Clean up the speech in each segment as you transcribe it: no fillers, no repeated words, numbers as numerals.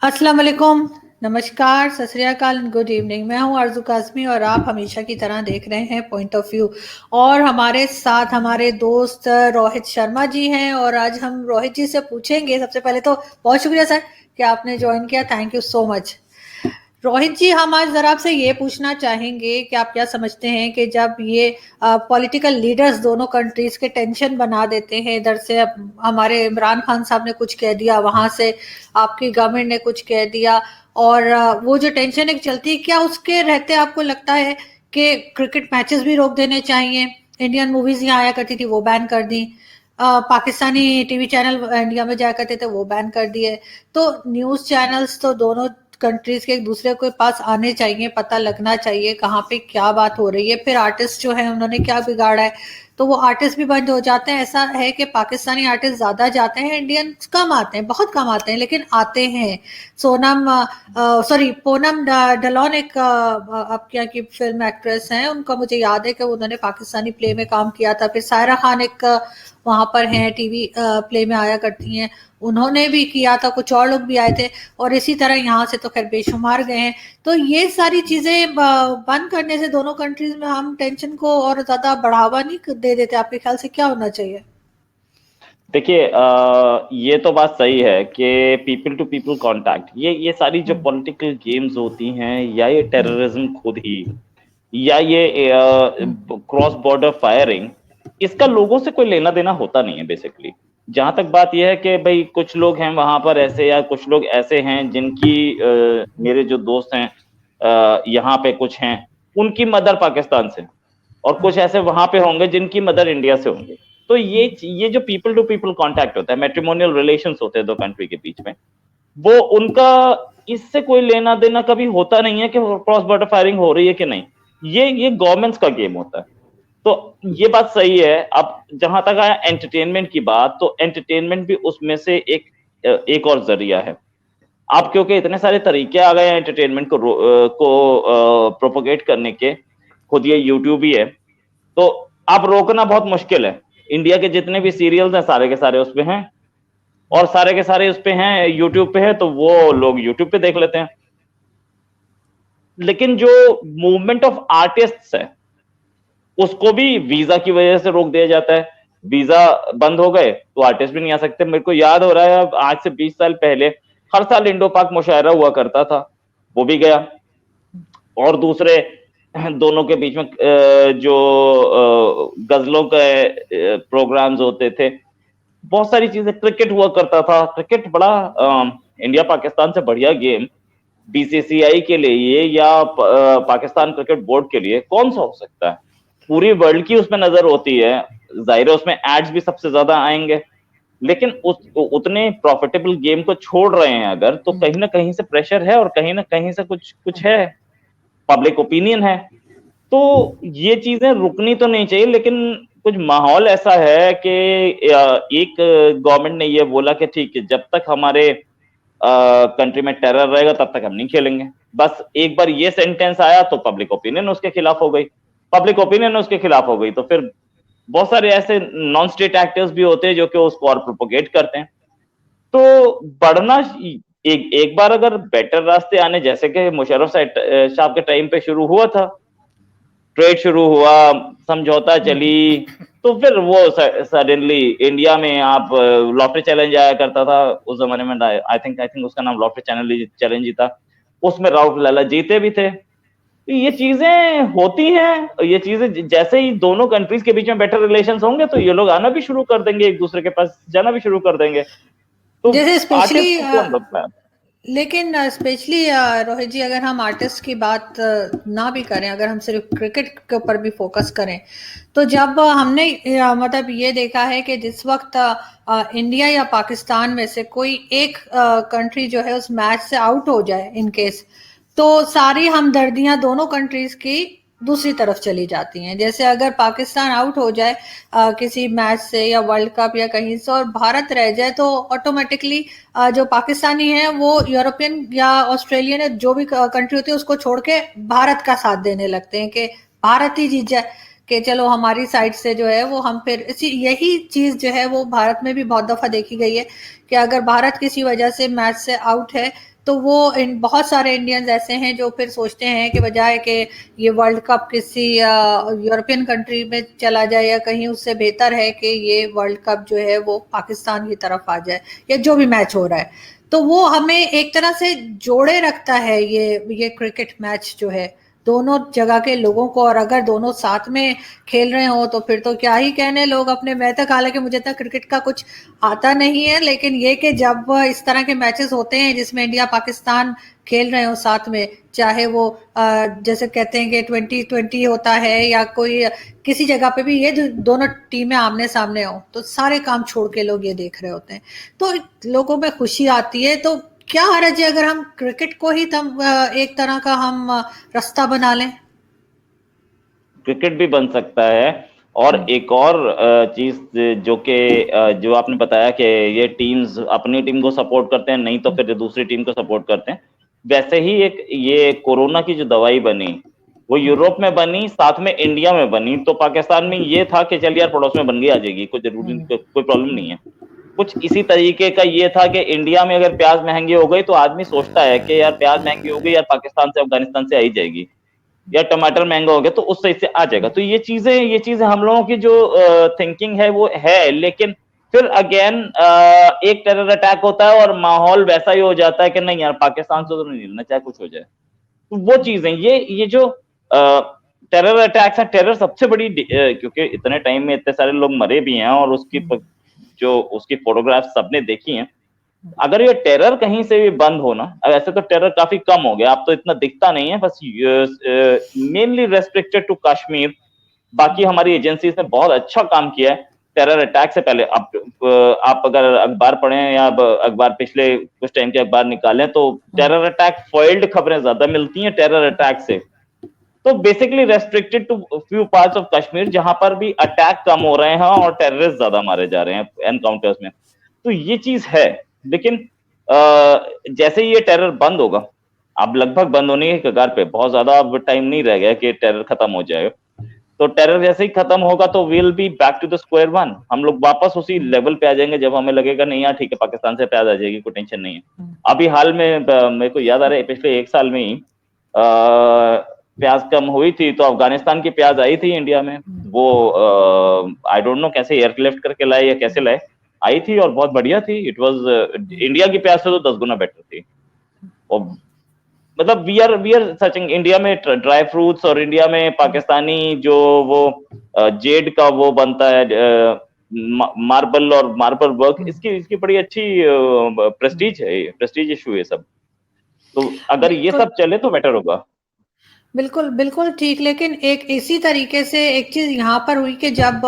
अस्सलाम वालेकुम, नमस्कार, सत श्री अकाल, गुड इवनिंग। मैं हूं आरज़ू काज़मी और आप हमेशा की तरह देख रहे हैं पॉइंट ऑफ व्यू। और हमारे साथ हमारे दोस्त रोहित शर्मा जी हैं और आज हम रोहित जी से पूछेंगे। सबसे पहले तो बहुत शुक्रिया सर कि आपने ज्वाइन किया, thank you so much. Rohit ji, हम आज जरा आपसे ये पूछना चाहेंगे कि आप क्या समझते हैं कि जब ये पॉलिटिकल लीडर्स दोनों कंट्रीज के टेंशन बना देते हैं, इधर से अब हमारे इमरान खान साहब ने कुछ कह दिया, वहां से आपकी गवर्नमेंट ने कुछ कह दिया, और वो जो टेंशन एक चलती है, क्या उसके रहते आपको लगता है कि क्रिकेट मैचेस भी रोक देने चाहिए? इंडियन मूवीज यहाँ आया करती थी, वो बैन कर दी। पाकिस्तानी टीवी चैनल इंडिया में जाया करते थे, वो बैन कर दिए। तो न्यूज चैनल्स तो दोनों कंट्रीज के एक दूसरे के पास आने चाहिए, पता लगना चाहिए कहाँ पे क्या बात हो रही है। फिर आर्टिस्ट जो है उन्होंने क्या बिगाड़ा है, तो वो आर्टिस्ट भी बंद हो जाते हैं। ऐसा है कि पाकिस्तानी आर्टिस्ट ज्यादा जाते हैं, इंडियंस कम आते हैं, बहुत कम आते हैं, लेकिन आते हैं। सोनम सॉरी पूनम डलोन एक आपके यहाँ की फिल्म एक्ट्रेस हैं, उनका मुझे याद है कि उन्होंने पाकिस्तानी प्ले में काम किया था। फिर सायरा खान एक वहां पर हैं, टीवी प्ले में आया करती हैं, उन्होंने भी किया था, कुछ और लोग भी आए थे। और इसी तरह यहाँ से तो खैर बेशुमार गए हैं। तो ये सारी चीजें बंद करने से दोनों कंट्रीज में हम टेंशन को और ज्यादा बढ़ावा नहीं दे देते? आपके ख्याल से क्या होना चाहिए? देखिए, ये तो बात सही है कि पीपल टू पीपल कांटेक्ट, ये सारी जो हम्म, पॉलिटिकल गेम्स होती हैं, या ये टेररिज्म खुद ही, या ये हम्म, क्रॉस बॉर्डर फायरिंग, इसका लोगों से कोई लेना देना होता नहीं है बेसिकली। जहां तक बात यह है कि भाई कुछ लोग हैं वहां पर ऐसे, या कुछ लोग ऐसे हैं जिनकी मेरे जो दोस्त हैं यहाँ पे कुछ हैं, उनकी मदर पाकिस्तान से, और कुछ ऐसे वहां पे होंगे जिनकी मदर इंडिया से होंगे। तो ये जो पीपल टू पीपल कांटेक्ट होता है, मैट्रिमोनियल रिलेशंस होते हैं दो कंट्री के बीच में, वो उनका इससे कोई लेना देना कभी होता नहीं है कि क्रॉस बॉर्डर फायरिंग हो रही है कि नहीं। ये गवर्नमेंट्स का गेम होता है। तो ये बात सही है। अब जहां तक आया एंटरटेनमेंट की बात, तो एंटरटेनमेंट भी उसमें से एक और जरिया है। अब क्योंकि इतने सारे तरीके आ गए हैं एंटरटेनमेंट को प्रोपोगेट करने के, खुद ये यूट्यूब ही है, तो अब रोकना बहुत मुश्किल है। इंडिया के जितने भी सीरियल्स हैं सारे के सारे उस पे हैं, और सारे के सारे उस पे हैं, यूट्यूब पे है, तो वो लोग यूट्यूब पे देख लेते हैं। लेकिन जो मूवमेंट ऑफ आर्टिस्ट्स है, उसको भी वीजा की वजह से रोक दिया जाता है। वीजा बंद हो गए तो आर्टिस्ट भी नहीं आ सकते। मेरे को याद हो रहा है, अब आज से 20 साल पहले हर साल इंडो पाक मुशायरा हुआ करता था, वो भी गया। और दूसरे दोनों के बीच में जो गजलों के प्रोग्राम्स होते थे, बहुत सारी चीजें, क्रिकेट हुआ करता था। क्रिकेट बड़ा इंडिया पाकिस्तान से बढ़िया गेम बीसीसीआई के लिए या पाकिस्तान क्रिकेट बोर्ड के लिए कौन सा हो सकता है। पूरी वर्ल्ड की उसमें नजर होती है, जाहिर है उसमें एड्स भी सबसे ज्यादा आएंगे। लेकिन उतने प्रॉफिटेबल गेम को छोड़ रहे हैं अगर, तो कहीं ना कहीं से प्रेशर है, और कहीं ना कहीं से कुछ कुछ है, पब्लिक ओपिनियन है। तो ये चीजें रुकनी तो नहीं चाहिए, लेकिन कुछ माहौल ऐसा है कि एक गवर्नमेंट ने ये बोला कि ठीक है, जब तक हमारे कंट्री में टेरर रहेगा तब तक हम नहीं खेलेंगे। बस एक बार ये सेंटेंस आया तो पब्लिक ओपिनियन उसके खिलाफ हो गई। पब्लिक ओपिनियन उसके खिलाफ हो गई तो फिर बहुत सारे ऐसे नॉन स्टेट एक्टर्स भी होते हैं जो कि उसको और प्रोपोगेट करते हैं। तो बढ़ना, एक एक बार अगर बेटर रास्ते आने, जैसे कि मुशर्रफ साहब के टाइम पे शुरू हुआ था, ट्रेड शुरू हुआ, समझौता चली, तो फिर वो सडनली इंडिया में आप लॉटरी चैलेंज आया करता था उस जमाने में। आई थिंक उसका नाम लॉटरी चैलेंज ही था। उसमें राउफ लाला जीते भी थे। तो ये चीजें होती हैं, ये चीजें जैसे ही दोनों कंट्रीज के बीच में बेटर रिलेशंस होंगे, तो ये लोग आना भी शुरू कर देंगे, एक दूसरे के पास जाना भी शुरू कर देंगे। तो जैसे स्पेशली आर्टिस्ट को कौन रोकता है? लेकिन स्पेशली रोहित जी, अगर हम आर्टिस्ट की बात ना भी करें, अगर हम सिर्फ क्रिकेट के ऊपर भी फोकस करें, तो जब हमने मतलब ये देखा है कि जिस वक्त इंडिया या पाकिस्तान में से कोई एक कंट्री जो है उस मैच से आउट हो जाए इन केस, तो सारी हमदर्दियां दोनों कंट्रीज की दूसरी तरफ चली जाती हैं। जैसे अगर पाकिस्तान आउट हो जाए किसी मैच से या वर्ल्ड कप या कहीं से, और भारत रह जाए, तो ऑटोमेटिकली जो पाकिस्तानी है वो यूरोपियन या ऑस्ट्रेलियन या जो भी कंट्री होती है उसको छोड़ के भारत का साथ देने लगते हैं कि भारत ही जीत जाए, कि चलो हमारी साइड से जो है वो हम फिर इसी यही चीज जो है वो भारत में भी बहुत दफा देखी गई है कि अगर भारत किसी वजह से मैच से आउट है, तो वो बहुत सारे इंडियंस ऐसे हैं जो फिर सोचते हैं कि बजाय कि ये वर्ल्ड कप किसी यूरोपियन कंट्री में चला जाए या कहीं, उससे बेहतर है कि ये वर्ल्ड कप जो है वो पाकिस्तान की तरफ आ जाए, या जो भी मैच हो रहा है। तो वो हमें एक तरह से जोड़े रखता है, ये क्रिकेट मैच जो है दोनों जगह के लोगों को। और अगर दोनों साथ में खेल रहे हो तो फिर तो क्या ही कहने लोग अपने। मैं तक, हालांकि मुझे तक क्रिकेट का कुछ आता नहीं है, लेकिन ये कि जब इस तरह के मैचेस होते हैं जिसमें इंडिया पाकिस्तान खेल रहे हो साथ में, चाहे वो जैसे कहते हैं कि 2020 होता है या कोई किसी जगह पे भी, ये दोनों टीमें आमने सामने हो तो सारे काम छोड़ के लोग ये देख रहे होते हैं, तो लोगों में खुशी आती है। तो क्या हर्ज है अगर हम क्रिकेट को ही एक तरह का हम रास्ता बना लें? क्रिकेट भी बन सकता है। और एक और चीज जो आपने बताया कि ये टीम्स अपनी टीम को सपोर्ट करते हैं, नहीं तो फिर दूसरी टीम को सपोर्ट करते हैं। वैसे ही एक ये कोरोना की जो दवाई बनी, वो यूरोप में बनी, साथ में इंडिया में बनी। तो पाकिस्तान में ये था कि चल यार पड़ोस में बन के आ जाएगी, कोई जरूरी, कोई प्रॉब्लम नहीं है। कुछ इसी तरीके का ये था कि इंडिया में अगर प्याज महंगी हो गई तो आदमी सोचता है कि यार प्याज महंगी हो गई, यार पाकिस्तान से अफगानिस्तान से आई जाएगी, या टमाटर महंगा हो गया तो उस साइड से आ जाएगा। तो ये चीजें हम लोगों की जो थिंकिंग है वो है। लेकिन फिर अगेन एक टेरर अटैक होता है और माहौल वैसा ही हो जाता है कि नहीं यार पाकिस्तान से तो नहीं मिलना, चाहे कुछ हो जाए। तो वो चीजें, ये जो टेरर अटैक्स है, टेरर सबसे बड़ी क्योंकि इतने टाइम में इतने सारे लोग मरे भी हैं और उसकी फोटोग्राफ सबने देखी हैं। अगर ये टेरर कहीं से भी बंद हो ना, वैसे तो टेरर काफी कम हो गया, अब तो इतना दिखता नहीं है, बस मेनली रेस्ट्रिक्टेड टू कश्मीर। बाकी हमारी एजेंसीज ने बहुत अच्छा काम किया है टेरर अटैक से पहले। आप अगर अखबार पढ़ें या अखबार पिछले कुछ टाइम के अखबार निकालें तो टेरर अटैक फॉइल्ड खबरें ज्यादा मिलती हैं टेरर अटैक से। तो basically restricted to few parts of Kashmir, जहां पर भी अटैक कम हो रहे हैं और टेररिस्ट ज्यादा मारे जा रहे हैं एनकाउंटर्स में। तो ये चीज है। लेकिन जैसे ही ये टेरर बंद होगा, अब लगभग बंद होने के कगार पे, बहुत ज्यादा अब टाइम नहीं रह गया कि टेरर खत्म हो जाए। तो टेरर जैसे ही खत्म होगा तो will be back to the square one. हम लोग वापस उसी लेवल पे आ जाएंगे जब हमें लगेगा नहीं यार ठीक है पाकिस्तान से प्याज आ जाएगी, कोई टेंशन नहीं है। अभी हाल में मेरे को याद आ रहा है पिछले 1 साल में ही प्याज कम हुई थी तो अफगानिस्तान की प्याज आई थी इंडिया में। वो आई डोंट नो कैसे एयरलिफ्ट करके लाए या कैसे लाए, आई थी और बहुत बढ़िया थी। इट वाज इंडिया की प्याज से तो 10 गुना बेटर थी। और मतलब वी आर सर्चिंग इंडिया में ड्राई फ्रूट्स, और इंडिया में पाकिस्तानी जो वो जेड का वो बनता है मार्बल और मार्बल वर्क, इसकी बड़ी अच्छी प्रेस्टीज है, प्रेस्टीज इशू है सब। तो अगर ये सब चले तो बेटर होगा। बिल्कुल, बिल्कुल ठीक। लेकिन एक इसी तरीके से एक चीज़ यहाँ पर हुई कि जब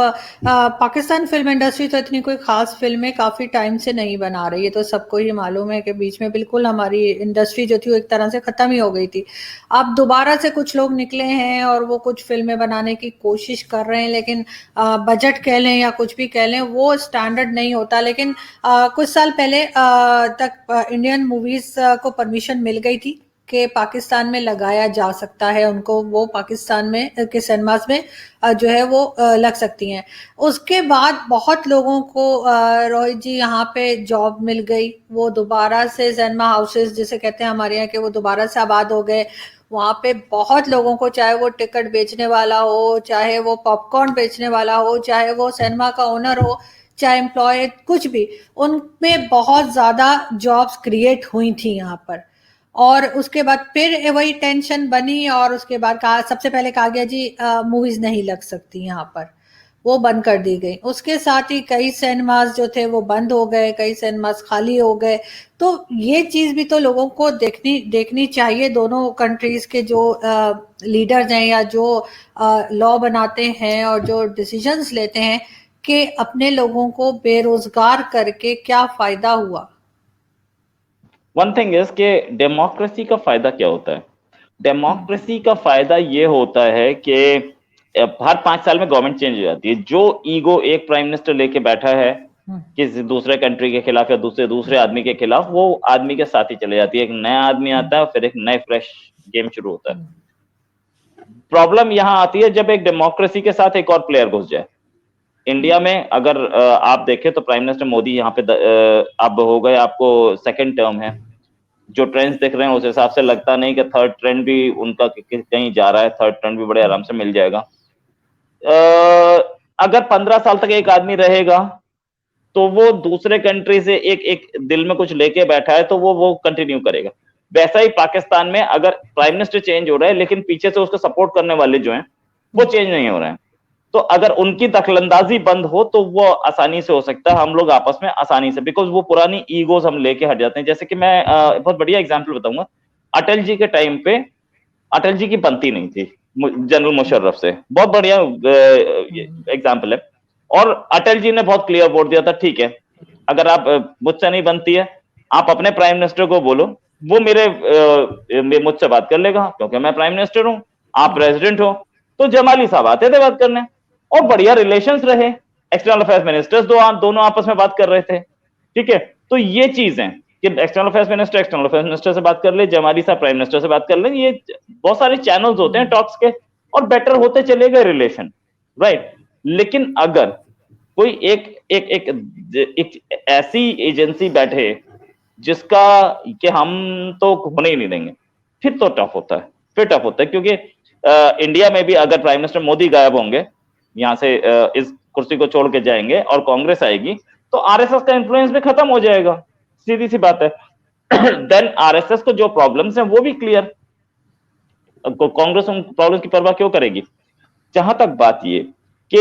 पाकिस्तान फ़िल्म इंडस्ट्री तो इतनी कोई ख़ास फ़िल्में काफ़ी टाइम से नहीं बना रही है, तो सबको ही मालूम है कि बीच में बिल्कुल हमारी इंडस्ट्री जो थी वो एक तरह से ख़त्म ही हो गई थी। अब दोबारा से कुछ लोग निकले हैं और वो कुछ फ़िल्में बनाने की कोशिश कर रहे हैं, लेकिन बजट कह लें या कुछ भी कह लें, वो स्टैंडर्ड नहीं होता। लेकिन कुछ साल पहले तक इंडियन मूवीज़ को परमिशन मिल गई थी कि पाकिस्तान में लगाया जा सकता है उनको, वो पाकिस्तान में के सिनेमास में जो है वो लग सकती हैं। उसके बाद बहुत लोगों को रोहित जी यहाँ पे जॉब मिल गई, वो दोबारा से सिनेमा हाउसेस जिसे कहते हैं हमारे यहाँ के, वो दोबारा से आबाद हो गए। वहाँ पे बहुत लोगों को, चाहे वो टिकट बेचने वाला हो, चाहे वो पॉपकॉर्न बेचने वाला हो, चाहे वो सिनेमा का ओनर हो, चाहे एम्प्लॉय, कुछ भी, उनमें बहुत ज़्यादा जॉब्स क्रिएट हुई थी यहाँ पर। और उसके बाद फिर वही टेंशन बनी और उसके बाद कहा, सबसे पहले कहा गया जी मूवीज नहीं लग सकती यहाँ पर, वो बंद कर दी गई। उसके साथ ही कई सिनेमास जो थे वो बंद हो गए, कई सिनेमास खाली हो गए। तो ये चीज भी तो लोगों को देखनी चाहिए। दोनों कंट्रीज के जो लीडर्स हैं या जो लॉ बनाते हैं और जो डिसीजंस लेते हैं कि अपने लोगों को बेरोजगार करके क्या फायदा हुआ। वन थिंग इज कि डेमोक्रेसी का फायदा क्या होता है? डेमोक्रेसी का फायदा ये होता है कि हर 5 साल में गवर्नमेंट चेंज हो जाती है। जो ईगो एक प्राइम मिनिस्टर लेके बैठा है किसी दूसरे कंट्री के खिलाफ या दूसरे आदमी के खिलाफ, वो आदमी के साथ ही चले जाती है। एक नया आदमी आता है और फिर एक नए फ्रेश गेम शुरू होता है। प्रॉब्लम यहां आती है जब एक डेमोक्रेसी के साथ एक और प्लेयर घुस जाए। इंडिया में अगर आप देखें तो प्राइम मिनिस्टर मोदी यहाँ पे अब हो गए, आपको सेकंड टर्म है। जो ट्रेंड्स दिख रहे हैं उस हिसाब से लगता नहीं कि थर्ड ट्रेंड भी उनका कहीं जा रहा है, थर्ड ट्रेंड भी बड़े आराम से मिल जाएगा। अगर 15 साल तक एक आदमी रहेगा तो वो दूसरे कंट्री से एक एक दिल में कुछ लेके बैठा है तो वो कंटिन्यू करेगा। वैसा ही पाकिस्तान में अगर प्राइम मिनिस्टर चेंज हो रहा है लेकिन पीछे से उसको सपोर्ट करने वाले जो हैं वो चेंज नहीं हो रहे हैं, तो अगर उनकी दखलंदाजी बंद हो तो वो आसानी से हो सकता है, हम लोग आपस में आसानी से, बिकॉज वो पुरानी ईगोज हम लेके हट जाते हैं। जैसे कि मैं बहुत बढ़िया एग्जांपल बताऊंगा। अटल जी के टाइम पे अटल जी की बनती नहीं थी जनरल मुशर्रफ से, बहुत बढ़िया एग्जाम्पल है। और अटल जी ने बहुत क्लियर बोल दिया था, ठीक है अगर आप मुझसे नहीं बनती है आप अपने प्राइम मिनिस्टर को बोलो, वो मुझसे बात कर लेगा क्योंकि मैं प्राइम मिनिस्टर हूं, आप प्रेसिडेंट हो। तो जमाली साहब आते थे बात करने और बढ़िया रिलेशंस रहे, एक्सटर्नल अफेयर्स मिनिस्टर्स दोनों आपस में बात कर रहे थे, ठीक है। तो ये चीज है कि एक्सटर्नल अफेयर्स मिनिस्टर से बात कर ले, जमाली साहब प्राइम मिनिस्टर से बात कर ले, ये बहुत सारे चैनल्स होते हैं टॉक्स के और बेटर होते चले गए रिलेशन, राइट। लेकिन अगर कोई एक ऐसी एजेंसी बैठे जिसका कि हम तो होने ही नहीं देंगे, फिर तो टफ होता है, क्योंकि इंडिया में भी अगर प्राइम मिनिस्टर मोदी गायब होंगे यहां से, इस कुर्सी को छोड़ के जाएंगे और कांग्रेस आएगी तो आरएसएस का इंफ्लुएंस भी खत्म हो जाएगा, सीधी सी बात है। देन आरएसएस को जो प्रॉब्लम्स हैं वो भी क्लियर, कांग्रेस उन प्रॉब्लम्स की परवाह क्यों करेगी। जहां तक बात ये कि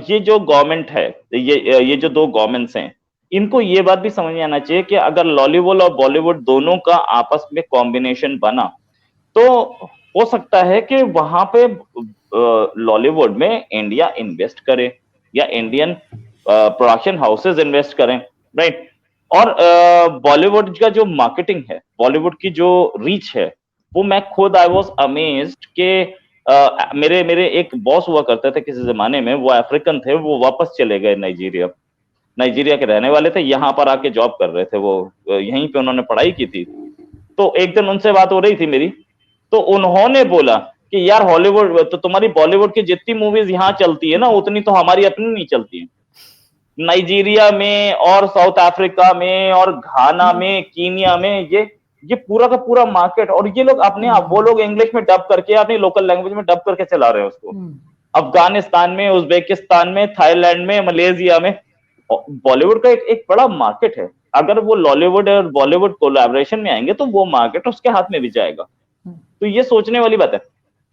ये जो गवर्नमेंट है, ये जो दो गवर्नमेंट्स हैं, इनको ये बात भी समझ में आना चाहिए कि अगर लॉलीवुड और बॉलीवुड दोनों का आपस में कॉम्बिनेशन बना तो हो सकता है कि वहां पे लॉलीवुड में इंडिया इन्वेस्ट करे या इंडियन प्रोडक्शन हाउसेज इन्वेस्ट करें, राइट। और बॉलीवुड का जो मार्केटिंग है, बॉलीवुड की जो रीच है, वो मैं खुद आई वॉज अमेज्ड के मेरे एक बॉस हुआ करते थे किसी जमाने में, वो अफ्रीकन थे, वो वापस चले गए नाइजीरिया के रहने वाले थे, यहाँ पर आके जॉब कर रहे थे, वो यहीं पे उन्होंने पढ़ाई की थी। तो एक दिन उनसे बात हो रही थी मेरी, तो उन्होंने बोला कि यार हॉलीवुड तो तुम्हारी बॉलीवुड की जितनी मूवीज यहाँ चलती है ना उतनी तो हमारी अपनी नहीं चलती है। नाइजीरिया में और साउथ अफ्रीका में और घाना में, कीनिया में, ये पूरा का पूरा मार्केट, और ये लोग अपने आप, वो लोग इंग्लिश में डब करके अपनी लोकल लैंग्वेज में डब करके चला रहे हैं उसको। अफगानिस्तान में, उज्बेकिस्तान में, थाईलैंड में, मलेशिया में बॉलीवुड का एक बड़ा मार्केट है। अगर वो लॉलीवुड और बॉलीवुड कोलैबोरेशन में आएंगे तो वो मार्केट उसके हाथ में भी जाएगा। तो ये सोचने वाली बात है।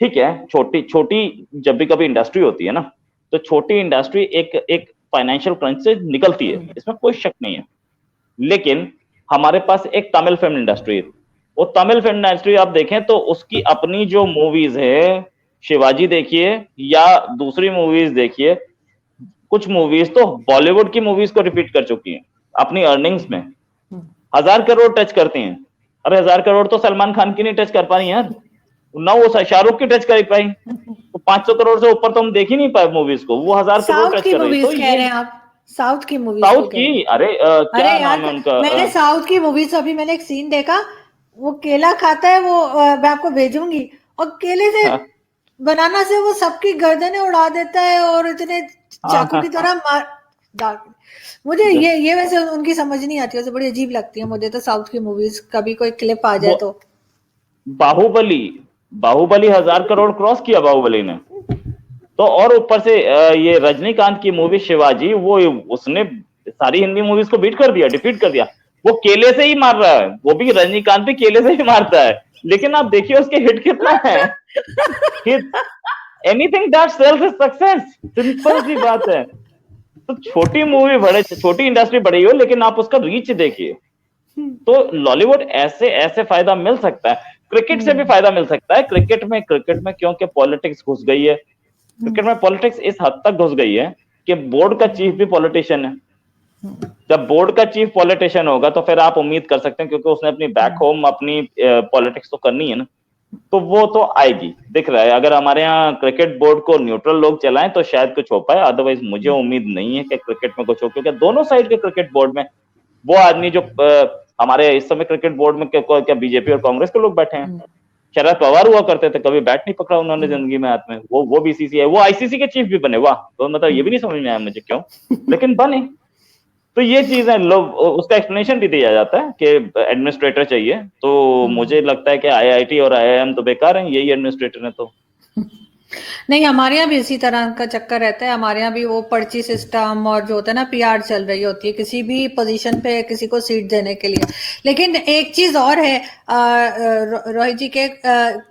ठीक है, छोटी छोटी जब भी कभी इंडस्ट्री होती है ना, तो छोटी इंडस्ट्री एक फाइनेंशियल क्रंच से निकलती है, इसमें कोई शक नहीं है। लेकिन हमारे पास एक तमिल फिल्म इंडस्ट्री है, वो तमिल फिल्म इंडस्ट्री आप देखें तो उसकी अपनी जो मूवीज है, शिवाजी देखिए या दूसरी मूवीज देखिए, कुछ मूवीज तो बॉलीवुड की मूवीज को रिपीट कर चुकी हैं अपनी अर्निंग्स में, 1000 करोड़ टच करती हैं। अरे 1000 करोड़ तो सलमान खान की नहीं टच कर पाई यार, ना वो शाहरुख की टच कर पाई, तो 500 करोड़ से ऊपर तो हम देख ही नहीं पाए मूवीज को, वो 1000 करोड़ टच कर रही। तो कह रहे हैं आप साउथ की मूवीज? साउथ की? अरे क्या नाम है उनका? मैंने साउथ की मूवीज, अभी मैंने एक सीन देखा, वो केला खाता है, वो मैं आपको भेजूंगी, और केले से बनाना से वो सबकी गर्दनें उड़ा देता है और इतने चाकू की तरह मार। मुझे ये वैसे उनकी समझ नहीं आती, वैसे बड़ी अजीब लगती है मुझे तो साउथ की मूवीज, कभी कोई क्लिप आ जाए तो। बाहुबली 1000 करोड़ क्रॉस किया बाहुबली ने तो, और ऊपर से ये रजनीकांत की मूवी शिवाजी, वो उसने सारी हिंदी मूवीज को बीट कर दिया, डिफीट कर दिया। वो केले से ही मार रहा है, वो भी रजनीकांत भी केले से ही मारता है, लेकिन आप देखिए उसके हिट कितना है। Hit, anything that sells is success, simple सी बात है। तो छोटी मूवी बड़े, छोटी इंडस्ट्री बड़ी हो, लेकिन आप उसका रीच देखिए। तो लॉलीवुड ऐसे फायदा मिल सकता है, क्रिकेट से भी फायदा मिल सकता है। क्रिकेट में क्योंकि पॉलिटिक्स घुस गई है, क्रिकेट में पॉलिटिक्स इस हद तक घुस गई है कि बोर्ड का चीफ भी पॉलिटिशियन है। जब बोर्ड का चीफ पॉलिटिशियन होगा तो फिर आप उम्मीद कर सकते हैं, क्योंकि उसने अपनी बैक होम अपनी पॉलिटिक्स तो करनी है ना, तो वो तो आएगी, दिख रहा है। अगर हमारे यहाँ क्रिकेट बोर्ड को न्यूट्रल लोग चलाएं तो शायद कुछ हो पाए, अदरवाइज मुझे उम्मीद नहीं है कि क्रिकेट में कुछ हो, क्योंकि दोनों साइड के क्रिकेट बोर्ड में वो आदमी जो हमारे इस समय क्रिकेट बोर्ड में क्या बीजेपी और कांग्रेस के लोग बैठे हैं। शरद पवार हुआ करते थे, कभी बैट नहीं पकड़ा उन्होंने जिंदगी में हाथ में, वो बीसीसीआई, वो आईसीसी के चीफ भी बने। वाह, तो मतलब ये भी नहीं समझ में आया मुझे क्यों, लेकिन बने। तो ये चीज है, लोग उसका एक्सप्लेनेशन भी दिया जाता है कि एडमिनिस्ट्रेटर चाहिए, तो मुझे लगता है कि आईआईटी और आईआईएम तो बेकार हैं, यही एडमिनिस्ट्रेटर है तो। नहीं, हमारे यहाँ भी इसी तरह का चक्कर रहता है। हमारे यहाँ भी वो पर्ची सिस्टम और जो होता है ना, पीआर चल रही होती है किसी भी पोजीशन पे किसी को सीट देने के लिए। लेकिन एक चीज और है रोहित जी के,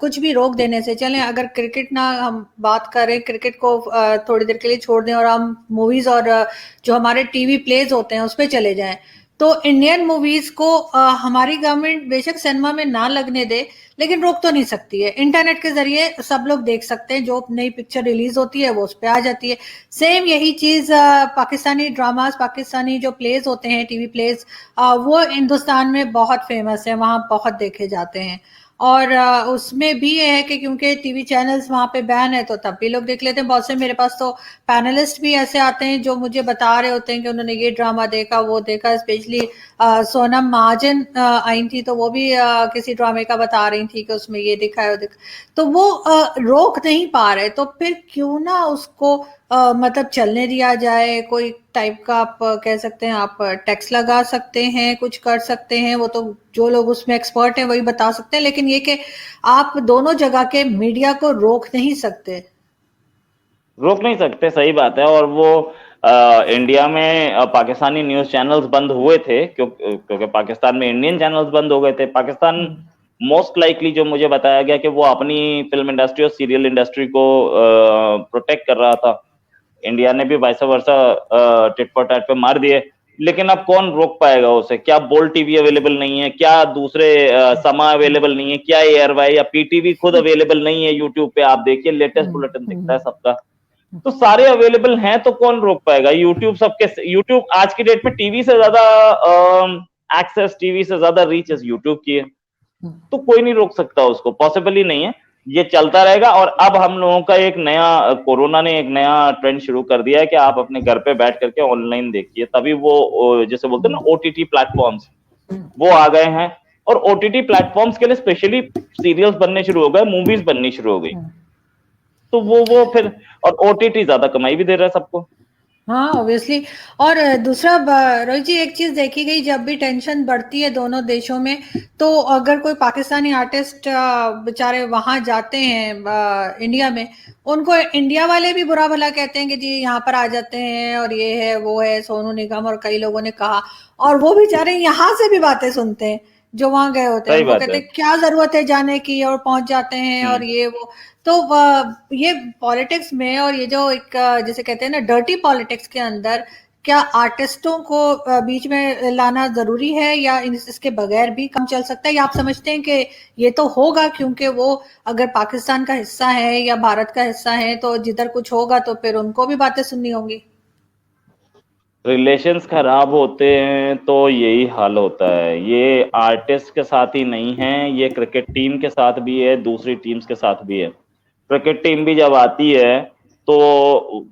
कुछ भी रोक देने से चलें, अगर क्रिकेट ना हम बात करें, क्रिकेट को थोड़ी देर के लिए छोड़ दें और हम मूवीज और जो हमारे टीवी प्लेज होते हैं उस पर चले जाएं, तो इंडियन मूवीज को हमारी गवर्नमेंट बेशक सिनेमा में ना लगने दे, लेकिन रोक तो नहीं सकती है। इंटरनेट के जरिए सब लोग देख सकते हैं, जो नई पिक्चर रिलीज होती है वो उस पर आ जाती है। सेम यही चीज पाकिस्तानी ड्रामास, पाकिस्तानी जो प्लेज होते हैं, टीवी प्लेज, वो हिंदुस्तान में बहुत फेमस है, वहां बहुत देखे जाते हैं। और उसमें भी ये है कि क्योंकि टीवी चैनल्स वहां पे बैन है तो तब भी लोग देख लेते हैं। बहुत से मेरे पास तो पैनलिस्ट भी ऐसे आते हैं जो मुझे बता रहे होते हैं कि उन्होंने ये ड्रामा देखा, वो देखा। स्पेशली सोनम महाजन आई थी, तो वो भी किसी ड्रामे का बता रही थी कि उसमें ये दिखा है, वो दिखा। तो वो रोक नहीं पा रहे, तो फिर क्यों ना उसको मतलब चलने दिया जाए। कोई टाइप का आप कह सकते हैं, आप टैक्स लगा सकते हैं, कुछ कर सकते हैं, वो तो जो लोग उसमें एक्सपर्ट हैं वही बता सकते हैं। लेकिन ये कि आप दोनों जगह के मीडिया को रोक नहीं सकते। रोक नहीं सकते, सही बात है। और वो इंडिया में पाकिस्तानी न्यूज चैनल्स बंद हुए थे क्योंकि पाकिस्तान में इंडियन चैनल्स बंद हो गए थे। पाकिस्तान मोस्ट लाइकली जो मुझे बताया गया कि वो अपनी फिल्म इंडस्ट्री और सीरियल इंडस्ट्री को प्रोटेक्ट कर रहा था। इंडिया ने भी वैसा वर्षा टिट फॉर टैट पे मार दिए, लेकिन अब कौन रोक पाएगा उसे? क्या बोल टीवी अवेलेबल नहीं है? क्या दूसरे समा अवेलेबल नहीं है? क्या एयरवाई या पीटीवी खुद अवेलेबल नहीं है? यूट्यूब पे आप देखिए, लेटेस्ट बुलेटिन दिखता है सबका। तो सारे अवेलेबल हैं, तो कौन रोक पाएगा? यूट्यूब आज की डेट में टीवी से ज्यादा एक्सेस, टीवी से ज्यादा रीच इस यूट्यूब की है। तो कोई नहीं रोक सकता उसको, पॉसिबल ही नहीं है। ये चलता रहेगा। और अब हम लोगों का एक नया, कोरोना ने एक नया ट्रेंड शुरू कर दिया है कि आप अपने घर पे बैठ करके ऑनलाइन देखिए। तभी वो जैसे बोलते हैं ना, ओटीटी प्लेटफॉर्म्स वो आ गए हैं। और ओटीटी प्लेटफॉर्म्स के लिए स्पेशली सीरियल्स बनने शुरू हो गए, मूवीज बननी शुरू हो गई। तो वो फिर, और ओटीटी ज्यादा कमाई भी दे रहा है सबको। हाँ, ऑब्वियसली। और दूसरा रोहित जी, एक चीज देखी गई, जब भी टेंशन बढ़ती है दोनों देशों में, तो अगर कोई पाकिस्तानी आर्टिस्ट बेचारे वहां जाते हैं इंडिया में, उनको इंडिया वाले भी बुरा भला कहते हैं कि जी यहाँ पर आ जाते हैं और ये है वो है। सोनू निगम और कई लोगों ने कहा, और वो बेचारे यहाँ से भी बातें सुनते हैं जो वहां गए होते हैं। सही उनको बात कहते है। हैं क्या जरूरत है जाने की, और पहुंच जाते हैं और ये वो। तो ये पॉलिटिक्स में, और ये जो एक जैसे कहते हैं ना डर्टी पॉलिटिक्स के अंदर, क्या आर्टिस्टों को बीच में लाना जरूरी है, या इसके बगैर भी काम चल सकता है? या आप समझते हैं कि ये तो होगा, क्योंकि वो अगर पाकिस्तान का हिस्सा है या भारत का हिस्सा है, तो जिधर कुछ होगा तो फिर उनको भी बातें सुननी होंगी। रिलेशंस खराब होते हैं तो यही हाल होता है। ये आर्टिस्ट के साथ ही नहीं है, ये क्रिकेट टीम के साथ भी है, दूसरी टीम्स के साथ भी है। क्रिकेट टीम भी जब आती है तो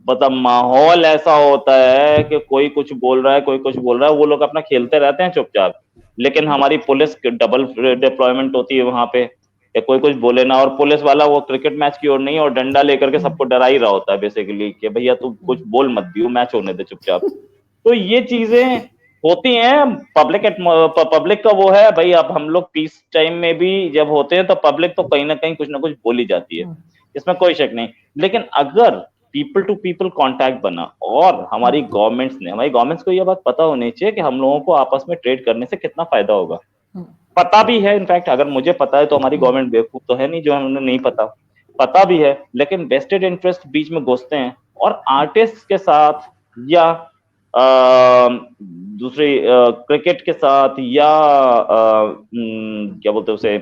मतलब माहौल ऐसा होता है कि कोई कुछ बोल रहा है, कोई कुछ बोल रहा है, वो लोग अपना खेलते रहते हैं चुपचाप। लेकिन हमारी पुलिस डबल डिप्लॉयमेंट होती है वहां पे, या कोई कुछ बोले ना, और पुलिस वाला वो क्रिकेट मैच की ओर नहीं, और डंडा लेकर के सबको डरा ही रहा होता है बेसिकली, कि भैया तू कुछ बोल मत दियो, मैच होने दे चुपचाप। तो ये चीजें होती हैं। पब्लिक का वो है भाई। अब हम लोग पीस टाइम में भी जब होते हैं तो पब्लिक तो कहीं ना कुछ बोल ही जाती है, इसमें कोई शक नहीं। लेकिन अगर पीपल टू पीपल कांटेक्ट बना, और हमारी गवर्नमेंट्स को यह बात पता होनी चाहिए कि हम लोगों को आपस में ट्रेड करने से कितना फायदा होगा। पता भी है, इनफैक्ट अगर मुझे पता है तो हमारी गवर्नमेंट बेवकूफ तो है नहीं जो हमें नहीं पता। पता भी है, लेकिन वेस्टेड इंटरेस्ट बीच में घुसते हैं, और आर्टिस्ट के साथ या दूसरे क्रिकेट के साथ, या क्या बोलते हैं उसे,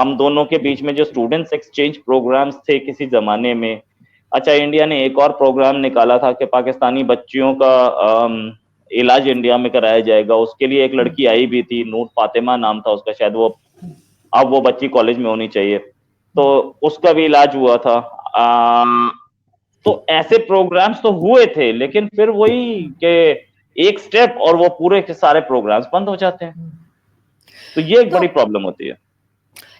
हम दोनों के बीच में जो स्टूडेंट्स एक्सचेंज प्रोग्राम्स थे किसी जमाने में। अच्छा, इंडिया ने एक और प्रोग्राम निकाला था कि पाकिस्तानी बच्चियों का इलाज इंडिया में कराया जाएगा। उसके लिए एक लड़की आई भी थी, नूर फातिमा नाम था उसका शायद। वो अब वो बच्ची कॉलेज में होनी चाहिए, तो उसका भी इलाज हुआ था। तो ऐसे प्रोग्राम्स तो हुए थे, लेकिन फिर वही कि एक स्टेप और वो पूरे के सारे प्रोग्राम्स बंद हो जाते हैं। तो ये एक बड़ी तो प्रॉब्लम होती है।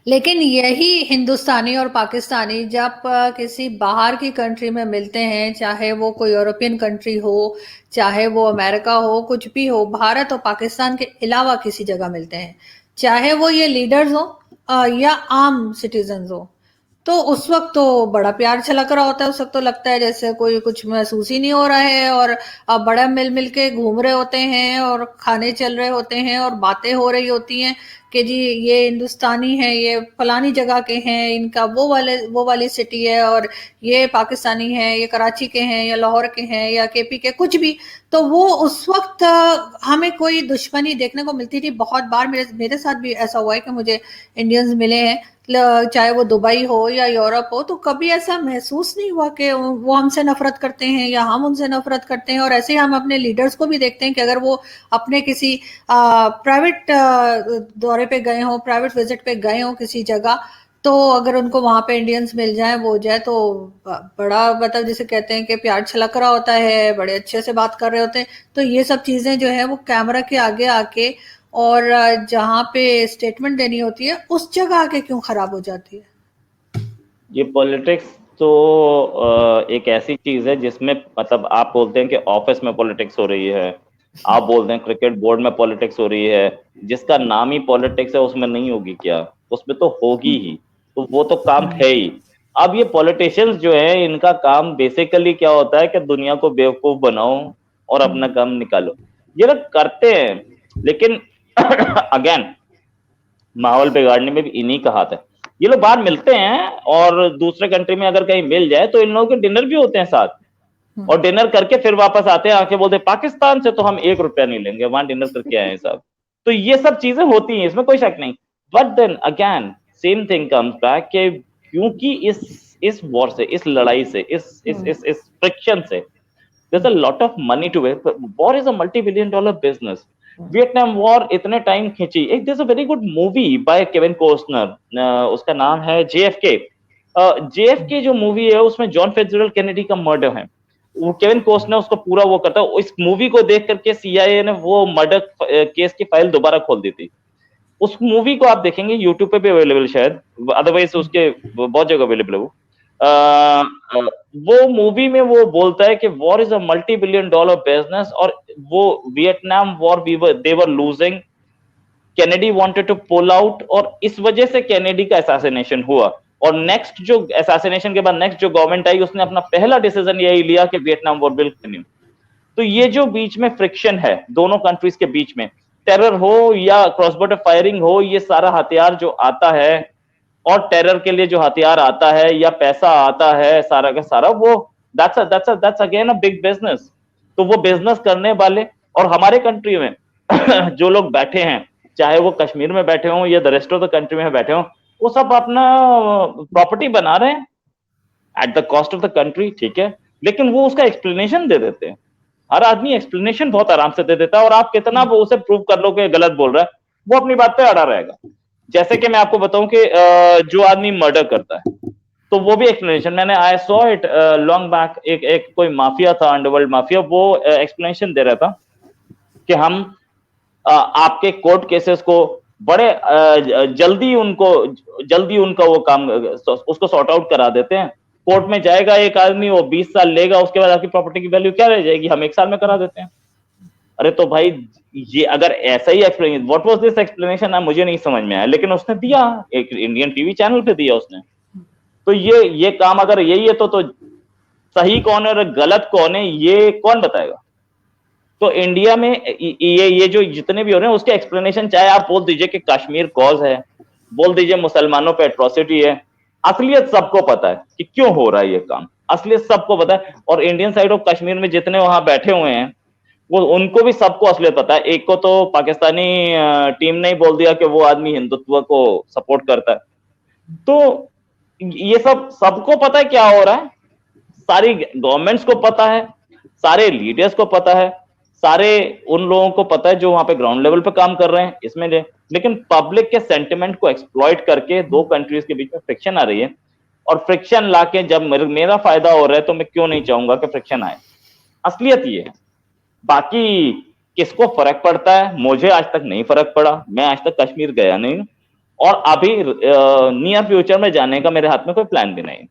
लेकिन यही हिंदुस्तानी और पाकिस्तानी जब किसी बाहर की कंट्री में मिलते हैं, चाहे वो कोई यूरोपियन कंट्री हो, चाहे वो अमेरिका हो, कुछ भी हो, भारत और पाकिस्तान के अलावा किसी जगह मिलते हैं, चाहे वो ये लीडर्स हो या आम सिटीजन्स हो, तो उस वक्त तो बड़ा प्यार छलक रहा होता है। उस वक्त तो लगता है जैसे कोई कुछ महसूस ही नहीं हो रहा है, और अब बड़ा मिल मिल के घूम रहे होते हैं और खाने चल रहे होते हैं और बातें हो रही होती हैं कि जी ये हिंदुस्तानी है, ये फलानी जगह के हैं, इनका वो वाली सिटी है, और ये पाकिस्तानी है, ये कराची के हैं या लाहौर के हैं या केपी के, कुछ भी। तो वो उस वक्त हमें कोई दुश्मनी देखने को मिलती थी। बहुत बार मेरे मेरे साथ भी ऐसा हुआ है कि मुझे इंडियंस मिले हैं, चाहे वो दुबई हो या यूरोप हो, तो कभी ऐसा महसूस नहीं हुआ कि वो हमसे नफरत करते हैं या हम उनसे नफरत करते हैं। और ऐसे ही हम अपने लीडर्स को भी देखते हैं कि अगर वो अपने किसी प्राइवेट दौरे पे गए हों, प्राइवेट विजिट पे गए हों किसी जगह, तो अगर उनको वहां पे इंडियंस मिल जाए, वो जाए, तो बड़ा मतलब जैसे कहते हैं कि प्यार छलक रहा होता है, बड़े अच्छे से बात कर रहे होते हैं। तो ये सब चीजें जो है वो कैमरा के आगे आके और जहाँ पे स्टेटमेंट देनी होती है उस जगह आके क्यों खराब हो जाती है? ये पॉलिटिक्स तो एक ऐसी चीज है जिसमें मतलब आप बोलते हैं कि ऑफिस में पॉलिटिक्स हो रही है, आप बोलते हैं क्रिकेट बोर्ड में पॉलिटिक्स हो रही है, जिसका नाम ही पॉलिटिक्स है उसमें नहीं होगी क्या? उसमें तो होगी ही, तो वो तो काम है ही। अब ये पॉलिटिशियंस जो है इनका काम बेसिकली क्या होता है कि दुनिया को बेवकूफ बनाओ और अपना काम निकालो। ये लोग करते हैं, लेकिन अगेन माहौल बिगाड़ने में भी इन्हीं का हाथ है। ये लोग बाहर मिलते हैं और दूसरे कंट्री में अगर कहीं मिल जाए तो इन लोगों के डिनर भी होते हैं साथ, और डिनर करके फिर वापस आते हैं, आके बोलते हैं पाकिस्तान से तो हम 1 रुपया नहीं लेंगे, वहां डिनर करके आए हैं साहब। तो ये सब चीजें होती हैं, इसमें कोई शक नहीं। But then again same thing comes back कि क्योंकि इस वॉर से, इस लड़ाई से, इस फ्रिक्शन से there's a lot of money to it. War is a multi-billion-dollar business. Vietnam war इतने टाइम खींची। एक there's a very good movie by Kevin Costner, उसका नाम है JFK। JFK जो मूवी है उसमें जॉन फिट्जजेरल्ड कैनेडी का मर्डर है, वो केविन कॉस्टनर उसको पूरा वो करता है। इस मूवी को देख करके CIA ने वो मर्डर केस की फाइल दोबारा खोल दी थी। उस मूवी को आप देखेंगे, यूट्यूब पे भी अवेलेबल शायद, अदरवाइज उसके बहुत जगह अवेलेबल है वो। वो मूवी में वो बोलता है कि war is a multi billion dollar business, और वो Vietnam war they were losing, Kennedy wanted to pull out, और इस वजह से कैनेडी का असैसिनेशन हुआ। और नेक्स्ट जो असैसिनेशन के बाद नेक्स्ट जो गवर्नमेंट आई उसने अपना पहला डिसीजन यही लिया कि वियतनाम वॉर विल कंटिन्यू। तो ये जो बीच में फ्रिक्शन है दोनों कंट्रीज के बीच में, टेरर हो या क्रॉस बॉर्डर फायरिंग हो, ये सारा हथियार जो आता है, और टेरर के लिए जो हथियार आता है या पैसा आता है, सारा का सारा वो that's again a big business. तो वो बिजनेस करने वाले और हमारे कंट्री में जो लोग बैठे हैं, चाहे वो कश्मीर में बैठे हों या the rest of the country में बैठे हों, वो सब अपना प्रॉपर्टी बना रहे हैं at the cost of the country, ठीक है, लेकिन वो उसका एक्सप्लेनेशन दे देते हैं। हर आदमी एक्सप्लेनेशन बहुत आराम से दे देता है, और आप कितना वो उसे प्रूव कर लो कि गलत बोल रहा है, वो अपनी बात पे अड़ा रहेगा। जैसे कि मैं आपको बताऊं कि जो आदमी मर्डर करता है, तो वो भी एक्सप्लेनेशन, मैंने I saw it long back, एक कोई माफिया था, अंडरवर्ल्ड माफिया, वो एक्सप्लेनेशन दे रहा था कि हम आपके कोर्ट केसेस को बड़े जल्दी उनका वो काम उसको सॉर्ट आउट करा देते हैं। कोर्ट में जाएगा एक आदमी, वो 20 साल लेगा, उसके बाद आपकी प्रॉपर्टी की वैल्यू क्या रह जाएगी, हम 1 साल में करा देते हैं। अरे तो भाई, ये अगर ऐसा ही explanation, what was this explanation, मुझे नहीं समझ में आया, लेकिन उसने दिया, एक इंडियन टीवी चैनल पे दिया उसने। तो ये काम अगर यही है तो सही कौन है और गलत कौन है, ये कौन बताएगा? तो इंडिया में ये जो जितने भी हो रहे हैं उसके एक्सप्लेनेशन, चाहे आप बोल दीजिए कि कश्मीर कॉज है, बोल दीजिए मुसलमानों पे एट्रोसिटी है, असलियत सबको पता है कि क्यों हो रहा है ये काम, असलियत सबको पता है। और इंडियन साइड ऑफ कश्मीर में जितने वहां बैठे हुए हैं, वो उनको भी सबको असलियत पता है। एक को तो पाकिस्तानी टीम ने ही बोल दिया कि वो आदमी हिंदुत्व को सपोर्ट करता है। तो ये सब सबको पता है क्या हो रहा है, सारी गवर्नमेंट्स को पता है, सारे लीडर्स को पता है, सारे उन लोगों को पता है जो वहां पे ग्राउंड लेवल पे काम कर रहे हैं इसमें लेकिन पब्लिक के सेंटिमेंट को एक्सप्लॉइट करके दो कंट्रीज के बीच में फ्रिक्शन आ रही है। और फ्रिक्शन लाके जब मेरा फायदा हो रहा है तो मैं क्यों नहीं चाहूंगा कि फ्रिक्शन आए। असलियत ये है। बाकी किसको फर्क पड़ता है, मुझे आज तक नहीं फर्क पड़ा, मैं आज तक कश्मीर गया नहीं, और अभी नियर फ्यूचर में जाने का मेरे हाथ में कोई प्लान भी नहीं,